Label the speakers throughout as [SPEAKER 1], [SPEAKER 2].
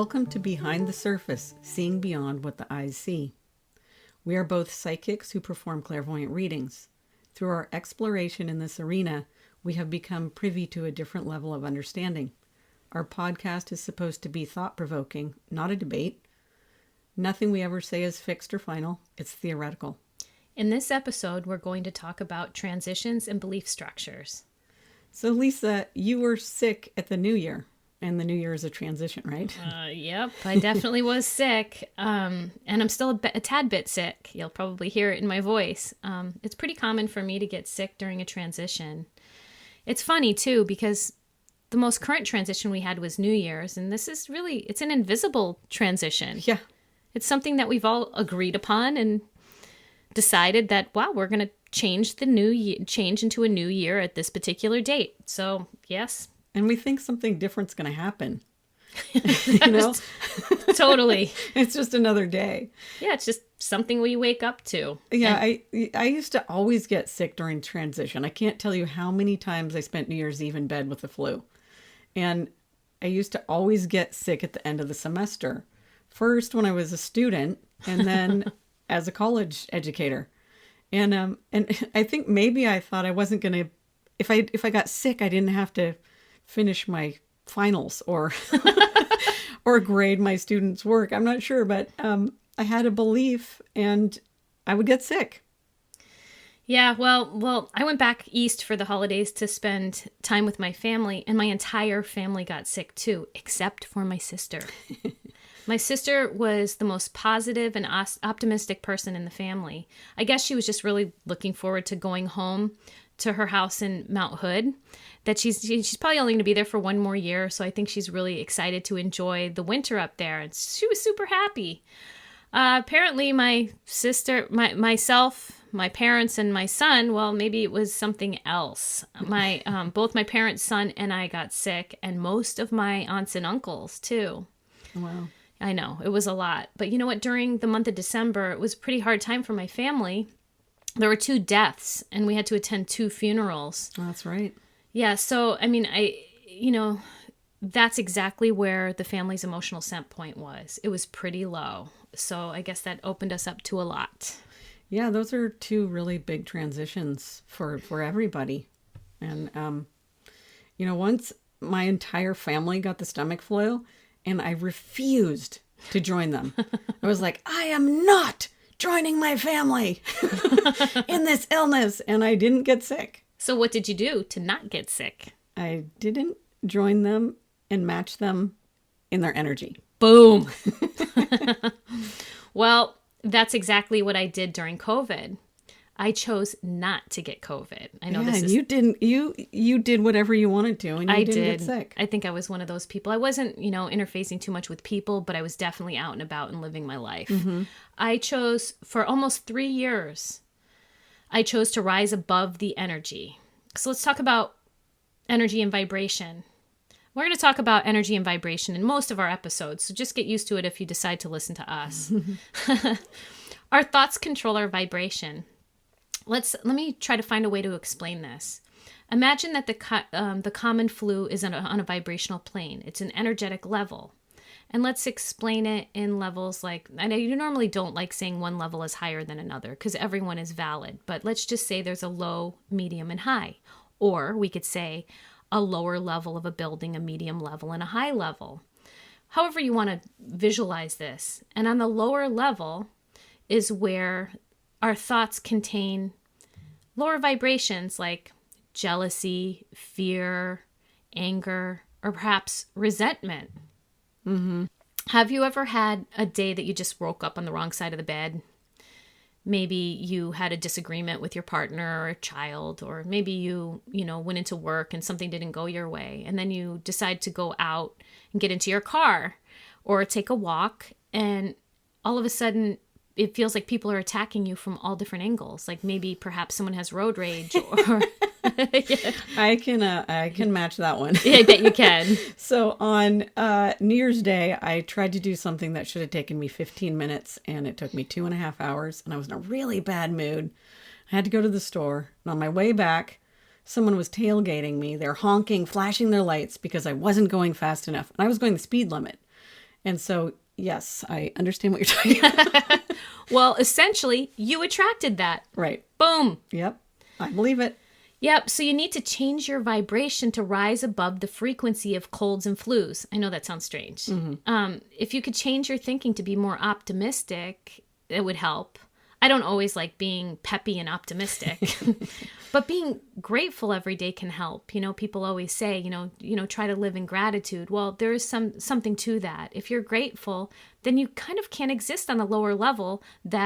[SPEAKER 1] Welcome to Behind the Surface, seeing beyond what the eyes see. We are both psychics who perform clairvoyant readings. Through our exploration in this arena, we have become privy to a different level of understanding. Our podcast is supposed to be thought-provoking, not a debate. Nothing we ever say is fixed or final. It's theoretical.
[SPEAKER 2] In this episode, we're going to talk about transitions and belief structures.
[SPEAKER 1] So, Lisa, you were sick at the New Year. And the New Year is a transition, right?
[SPEAKER 2] Yep, I definitely was sick. And I'm still a tad bit sick. You'll probably hear it in my voice. It's pretty common for me to get sick during a transition. It's funny, too, because the most current transition we had was New Year's. And this is really, it's an invisible transition.
[SPEAKER 1] Yeah.
[SPEAKER 2] It's something that we've all agreed upon and decided that, wow, we're going to change into a new year at this particular date. So, yes.
[SPEAKER 1] And we think something different's going to happen. You know?
[SPEAKER 2] Totally.
[SPEAKER 1] It's just another day.
[SPEAKER 2] Yeah, it's just something we wake up to.
[SPEAKER 1] Yeah, I used to always get sick during transition. I can't tell you how many times I spent New Year's Eve in bed with the flu. And I used to always get sick at the end of the semester. First when I was a student, and then as a college educator. And I think maybe I thought I wasn't going to, if I got sick, I didn't have to finish my finals or or grade my students' work. I'm not sure, but I had a belief and I would get sick.
[SPEAKER 2] Yeah, well, I went back east for the holidays to spend time with my family, and my entire family got sick too, except for my sister. My sister was the most positive and optimistic person in the family. I guess she was just really looking forward to going home to her house in Mount Hood, that she's probably only going to be there for one more year. So I think she's really excited to enjoy the winter up there. And she was super happy. Apparently my sister, myself, my parents, and my son, well, maybe it was something else. Both my parents' son and I got sick, and most of my aunts and uncles too.
[SPEAKER 1] Wow.
[SPEAKER 2] I know, it was a lot. But you know what? During the month of December, it was a pretty hard time for my family. There were 2 deaths, and we had to attend 2 funerals.
[SPEAKER 1] Oh, that's right.
[SPEAKER 2] Yeah, so, I mean, that's exactly where the family's emotional set point was. It was pretty low. So I guess that opened us up to a lot.
[SPEAKER 1] Yeah, those are 2 really big transitions for everybody. And, once my entire family got the stomach flu, and I refused to join them. I was like, I am not joining my family in this illness. And I didn't get sick.
[SPEAKER 2] So what did you do to not get sick?
[SPEAKER 1] I didn't join them and match them in their energy.
[SPEAKER 2] Boom. Well, that's exactly what I did during COVID. I chose not to get COVID. I know this is... You did whatever you wanted to, and you didn't get sick. I think I was one of those people. I wasn't, interfacing too much with people, but I was definitely out and about and living my life. Mm-hmm. I chose, for almost 3 years, I chose to rise above the energy. So let's talk about energy and vibration. We're going to talk about energy and vibration in most of our episodes, so just get used to it if you decide to listen to us. Our thoughts control our vibration. Let me try to find a way to explain this. Imagine that the common flu is on a vibrational plane. It's an energetic level. And let's explain it in levels like, I know you normally don't like saying one level is higher than another because everyone is valid, but let's just say there's a low, medium, and high. Or we could say a lower level of a building, a medium level, and a high level. However you want to visualize this. And on the lower level is where our thoughts contain lower vibrations like jealousy, fear, anger, or perhaps resentment. Mm-hmm. Have you ever had a day that you just woke up on the wrong side of the bed? Maybe you had a disagreement with your partner or a child, or maybe you went into work and something didn't go your way. And then you decide to go out and get into your car or take a walk. And all of a sudden, it feels like people are attacking you from all different angles. Like maybe perhaps someone has road rage or... Yeah.
[SPEAKER 1] I can match that one.
[SPEAKER 2] Yeah, I bet you can.
[SPEAKER 1] So on New Year's Day, I tried to do something that should have taken me 15 minutes, and it took me 2.5 hours, and I was in a really bad mood. I had to go to the store, and on my way back, someone was tailgating me. They're honking, flashing their lights because I wasn't going fast enough, and I was going the speed limit. And so, yes, I understand what you're talking about.
[SPEAKER 2] Well, essentially, you attracted that.
[SPEAKER 1] Right.
[SPEAKER 2] Boom.
[SPEAKER 1] Yep. I believe it.
[SPEAKER 2] Yep. So you need to change your vibration to rise above the frequency of colds and flus. I know that sounds strange. If you could change your thinking to be more optimistic, it would help. I don't always like being peppy and optimistic, but being grateful every day can help. People always say, try to live in gratitude. Well, there is something to that. If you're grateful, then you kind of can't exist on a lower level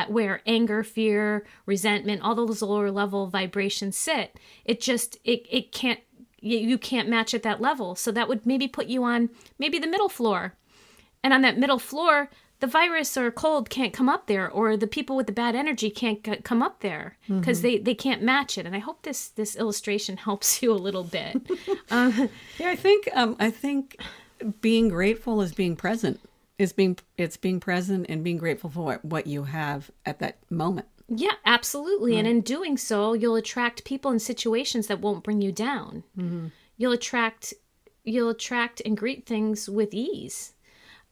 [SPEAKER 2] where anger, fear, resentment, all those lower level vibrations sit. It can't, you can't match at that level. So that would maybe put you on maybe the middle floor. And on that middle floor, the virus or cold can't come up there, or the people with the bad energy can't come up there because they can't match it. And I hope this illustration helps you a little bit.
[SPEAKER 1] Yeah, I think being grateful is being present. It's being present and being grateful for what you have at that moment.
[SPEAKER 2] Yeah, absolutely. Right. And in doing so, you'll attract people and situations that won't bring you down. Mm-hmm. You'll attract and greet things with ease.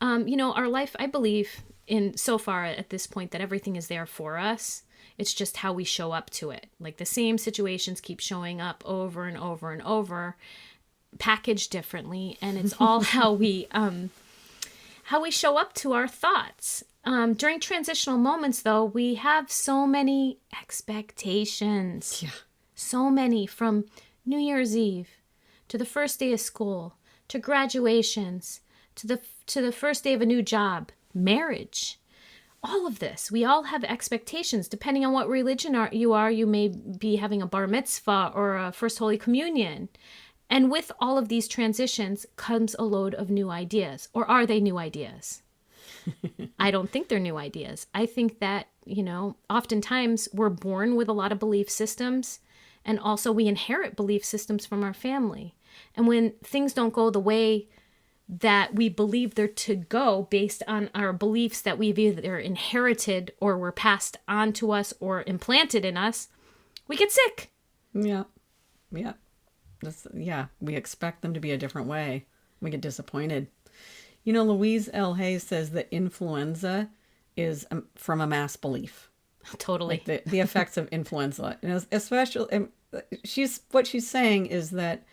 [SPEAKER 2] Our life, I believe in so far at this point that everything is there for us. It's just how we show up to it. Like the same situations keep showing up over and over and over, packaged differently. And it's all how we show up to our thoughts. During transitional moments, though, we have so many expectations.
[SPEAKER 1] Yeah.
[SPEAKER 2] So many, from New Year's Eve to the first day of school to graduations to the first day of a new job, marriage, all of this. We all have expectations. Depending on what religion you are, you may be having a bar mitzvah or a first Holy Communion. And with all of these transitions comes a load of new ideas. Or are they new ideas? I don't think they're new ideas. I think that, oftentimes we're born with a lot of belief systems, and also we inherit belief systems from our family. And when things don't go the way that we believe they're to go based on our beliefs that we've either inherited or were passed on to us or implanted in us, we get sick.
[SPEAKER 1] Yeah. Yeah. We expect them to be a different way. We get disappointed. Louise L. Hay says that influenza is from a mass belief.
[SPEAKER 2] Totally.
[SPEAKER 1] Like the effects of influenza. Especially, what she's saying is that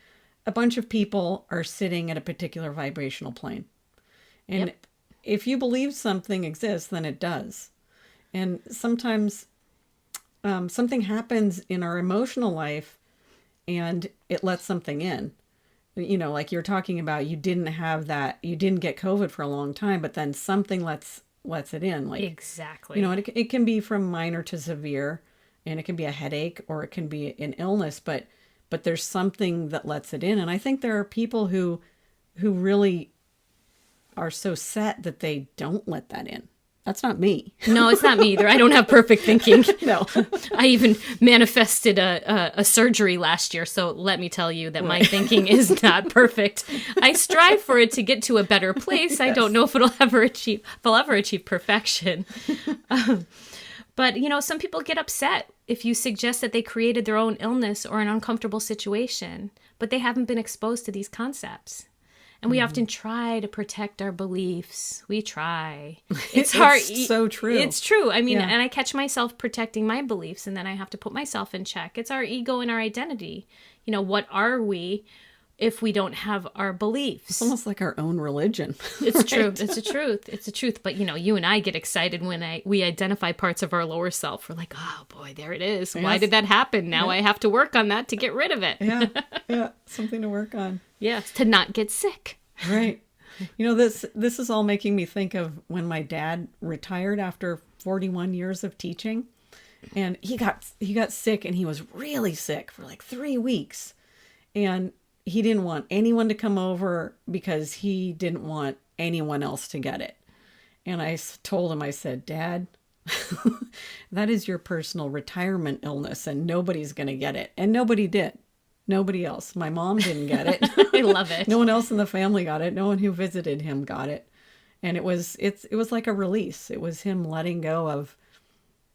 [SPEAKER 1] a bunch of people are sitting at a particular vibrational plane. And if you believe something exists, then it does. And sometimes something happens in our emotional life and it lets something in. Like you're talking about, you didn't get COVID for a long time, but then something lets it in. Like,
[SPEAKER 2] exactly.
[SPEAKER 1] It can be from minor to severe, and it can be a headache or it can be an illness, but there's something that lets it in. And I think there are people who really are so set that they don't let that in. That's not me.
[SPEAKER 2] No, it's not me either. I don't have perfect thinking.
[SPEAKER 1] No.
[SPEAKER 2] I even manifested a surgery last year, so let me tell you that my thinking is not perfect. I strive for it to get to a better place. Yes. I don't know if I'll ever achieve perfection. But, some people get upset if you suggest that they created their own illness or an uncomfortable situation, but they haven't been exposed to these concepts. And we often try to protect our beliefs. We try. It's hard.
[SPEAKER 1] It's so true.
[SPEAKER 2] It's true. I mean, and I catch myself protecting my beliefs, and then I have to put myself in check. It's our ego and our identity. What are we if we don't have our beliefs?
[SPEAKER 1] It's almost like our own religion.
[SPEAKER 2] It's true. It's the truth. It's the truth. But, you and I get excited when we identify parts of our lower self. We're like, oh, boy, there it is. Yes. Why did that happen? Now I have to work on that to get rid of it.
[SPEAKER 1] Yeah. Something to work on.
[SPEAKER 2] Yes, to not get sick.
[SPEAKER 1] Right. This is all making me think of when my dad retired after 41 years of teaching. And he got sick, and he was really sick for like 3 weeks. And he didn't want anyone to come over because he didn't want anyone else to get it. And I told him, I said, Dad, that is your personal retirement illness, and nobody's going to get it. And nobody did. Nobody else. My mom didn't get it.
[SPEAKER 2] I love it.
[SPEAKER 1] No one else in the family got it. No one who visited him got it. And it was like a release. It was him letting go of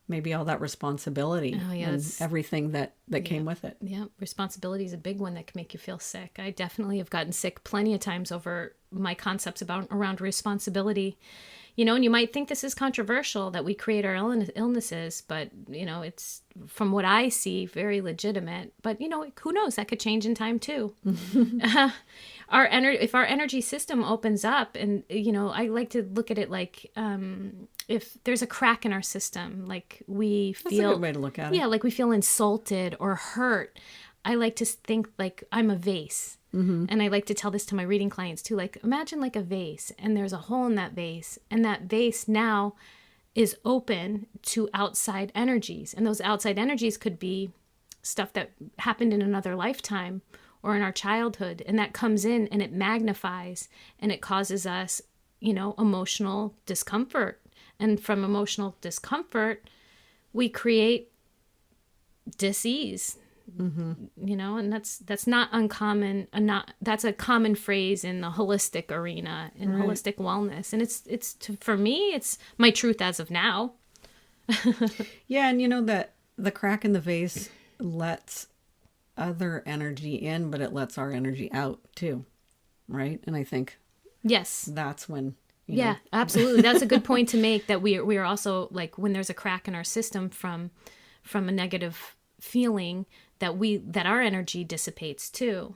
[SPEAKER 1] maybe all that responsibility and everything that came with it.
[SPEAKER 2] Yeah, responsibility is a big one that can make you feel sick. I definitely have gotten sick plenty of times over my concepts around responsibility. And you might think this is controversial that we create our illnesses, but, it's, from what I see, very legitimate. But, who knows? That could change in time, too. If our energy system opens up, and, I like to look at it like if there's a crack in our system, like we feel...
[SPEAKER 1] That's a good way to look at it.
[SPEAKER 2] Yeah, like we feel insulted or hurt. I like to think like I'm a vase. Mm-hmm. And I like to tell this to my reading clients too. Like, imagine like a vase, and there's a hole in that vase, and that vase now is open to outside energies. And those outside energies could be stuff that happened in another lifetime or in our childhood. And that comes in and it magnifies and it causes us, emotional discomfort. And from emotional discomfort, we create dis-ease. Mm-hmm. And that's not uncommon. That's a common phrase in the holistic arena, in holistic wellness. And it's for me, it's my truth as of now.
[SPEAKER 1] Yeah, and that the crack in the vase lets other energy in, but it lets our energy out too, right? And I think that's when.
[SPEAKER 2] Yeah, absolutely. That's a good point to make. That we are also like, when there's a crack in our system from a negative feeling, that our energy dissipates too.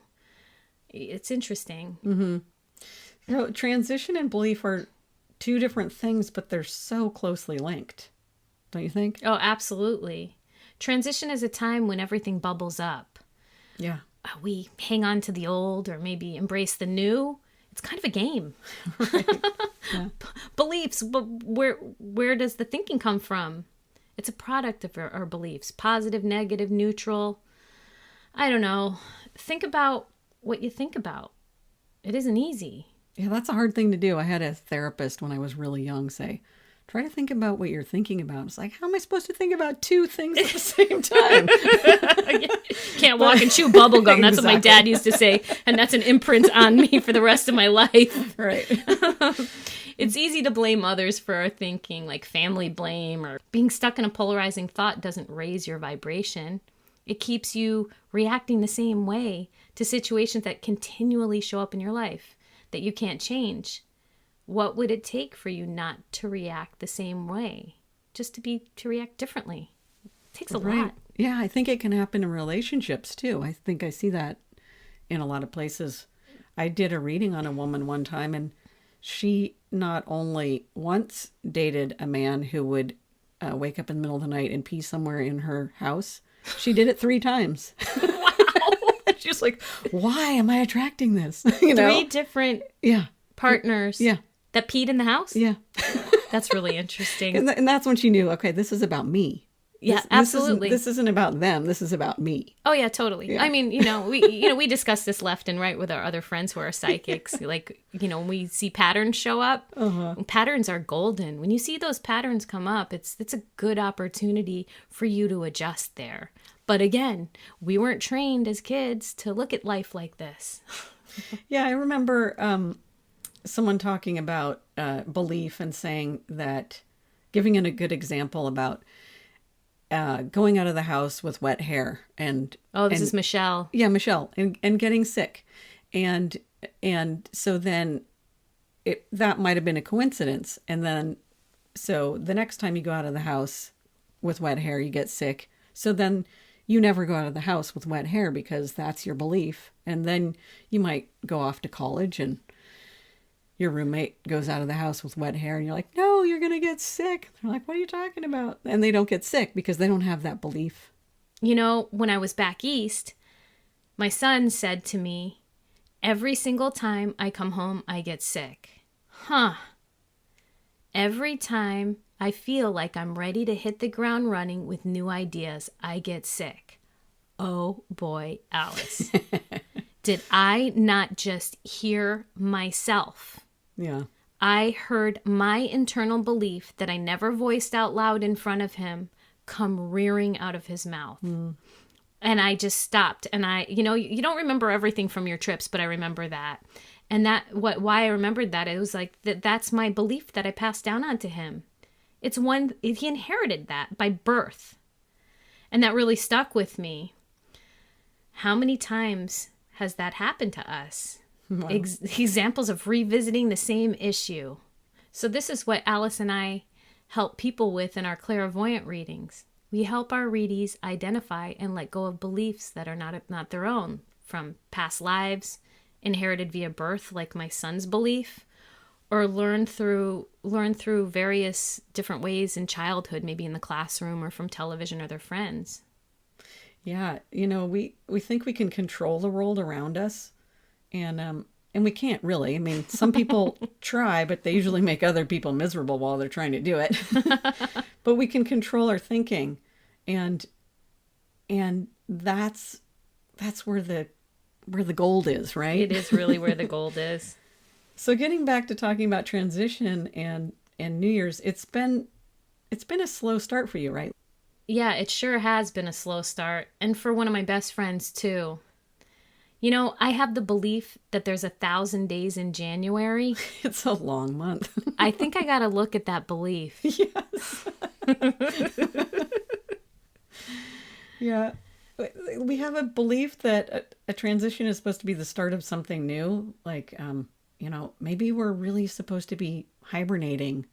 [SPEAKER 2] It's interesting.
[SPEAKER 1] Mm-hmm. So transition and belief are two different things, but they're so closely linked, don't you think?
[SPEAKER 2] Oh, absolutely. Transition is a time when everything bubbles up.
[SPEAKER 1] Yeah.
[SPEAKER 2] We hang on to the old, or maybe embrace the new. It's kind of a game.
[SPEAKER 1] Right. Yeah.
[SPEAKER 2] Beliefs, but where does the thinking come from? It's a product of our beliefs. Positive, negative, neutral. I don't know. Think about what you think about. It isn't easy.
[SPEAKER 1] Yeah, that's a hard thing to do. I had a therapist when I was really young say, try to think about what you're thinking about. It's like, how am I supposed to think about two things at the same time?
[SPEAKER 2] Can't walk and chew bubble gum. That's what my dad used to say. And that's an imprint on me for the rest of my life.
[SPEAKER 1] Right.
[SPEAKER 2] It's easy to blame others for our thinking, like family blame, or being stuck in a polarizing thought doesn't raise your vibration. It keeps you reacting the same way to situations that continually show up in your life that you can't change. What would it take for you not to react the same way? Just to react differently. It takes a lot.
[SPEAKER 1] Yeah, I think it can happen in relationships too. I think I see that in a lot of places. I did a reading on a woman one time, and she not only once dated a man who would wake up in the middle of the night and pee somewhere in her house. She did it 3 times.
[SPEAKER 2] Wow.
[SPEAKER 1] She's like, why am I attracting this?
[SPEAKER 2] 3 different partners.
[SPEAKER 1] Yeah.
[SPEAKER 2] That peed in the house?
[SPEAKER 1] Yeah.
[SPEAKER 2] That's really interesting.
[SPEAKER 1] And that's when she knew, okay, this is about me.
[SPEAKER 2] Yeah, absolutely.
[SPEAKER 1] This isn't about them. This is about me.
[SPEAKER 2] Oh yeah, totally. Yeah. I mean, we discuss this left and right with our other friends who are psychics. Like, when we see patterns show up, patterns are golden. When you see those patterns come up, it's a good opportunity for you to adjust there. But again, we weren't trained as kids to look at life like this.
[SPEAKER 1] Yeah, I remember someone talking about belief and saying that, giving a good example about going out of the house with wet hair
[SPEAKER 2] this is Michelle.
[SPEAKER 1] Yeah, Michelle, and getting sick, and so then that might have been a coincidence, and then so the next time you go out of the house with wet hair, you get sick. So then you never go out of the house with wet hair because that's your belief, and then you might go off to college and your roommate goes out of the house with wet hair and you're like, no, you're going to get sick. They're like, what are you talking about? And they don't get sick because they don't have that belief.
[SPEAKER 2] When I was back east, my son said to me, every single time I come home, I get sick. Every time I feel like I'm ready to hit the ground running with new ideas, I get sick. Oh boy, Alice. Did I not just hear myself?
[SPEAKER 1] Yeah.
[SPEAKER 2] I heard my internal belief that I never voiced out loud in front of him come rearing out of his mouth. Mm. And I just stopped. And you don't remember everything from your trips, but I remember that. And why I remembered that, it was like, that's my belief that I passed down onto him. He inherited that by birth. And that really stuck with me. How many times has that happened to us? Wow. Examples of revisiting the same issue. So this is what Alice and I help people with in our clairvoyant readings. We help our readees identify and let go of beliefs that are not their own, from past lives, inherited via birth, like my son's belief, or learn through various different ways in childhood, maybe in the classroom or from television or their friends.
[SPEAKER 1] Yeah, we think we can control the world around us, and we can't really. I mean, some people try, but they usually make other people miserable while they're trying to do it. But we can control our thinking, and that's where the gold is, right?
[SPEAKER 2] It is really where the gold is.
[SPEAKER 1] So getting back to talking about transition and New Year's, it's been a slow start for you, right?
[SPEAKER 2] Yeah, it sure has been a slow start. And for one of my best friends, too. I have the belief that there's 1,000 days in January.
[SPEAKER 1] It's a long month.
[SPEAKER 2] I think I got to look at that belief.
[SPEAKER 1] Yes. Yeah. We have a belief that a transition is supposed to be the start of something new. Like, maybe we're really supposed to be hibernating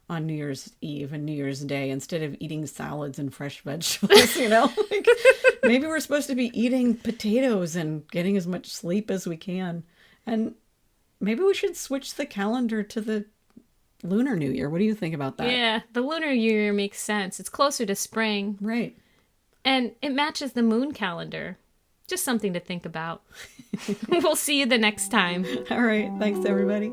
[SPEAKER 1] on New Year's Eve and New Year's Day instead of eating salads and fresh vegetables, Like, maybe we're supposed to be eating potatoes and getting as much sleep as we can. And maybe we should switch the calendar to the Lunar New Year. What do you think about that?
[SPEAKER 2] Yeah, the Lunar New Year makes sense. It's closer to spring.
[SPEAKER 1] Right.
[SPEAKER 2] And it matches the moon calendar. Just something to think about. We'll see you the next time.
[SPEAKER 1] All right. Thanks, everybody.